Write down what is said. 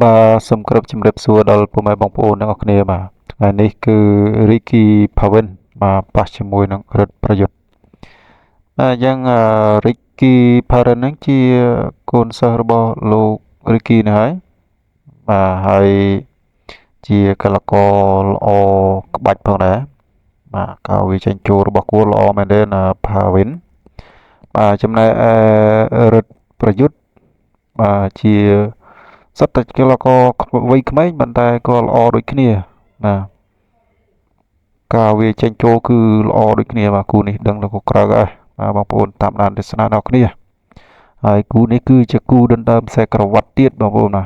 Bà sum крыпជំរាបសួរដល់ពុកម៉ែបងប្អូនទាំងអស់គ្នាបាទថ្ងៃនេះគឺ Ricky Pawen បាទប៉ះជាមួយនឹងរិទ្ធប្រយុទ្ធយ៉ាងRicky Pawen ហ្នឹងជាកូនសិស្សរបស់លោក Ricky នេះហើយបាទហើយជាកីឡាករល្អក្បាច់ផងដែរបាទក៏វាចេញចូលរបស់គួរល្អមែនទេណា Pawen បាទចំណែករិទ្ធប្រយុទ្ធបាទជាសុទ្ធតែកីឡាករវ័យក្មេងប៉ុន្តែក៏ល្អដូចគ្នាបាទការវាចេញចូលគឺល្អដូចគ្នាបាទគូនេះដឹងទៅក៏ក្រៅហើយបាទបងប្អូនតាមដានទស្សនាដល់គ្នាហើយគូនេះគឺជាគូដណ្ដើមខ្សែក្រវ៉ាត់ទៀតបងប្អូនណា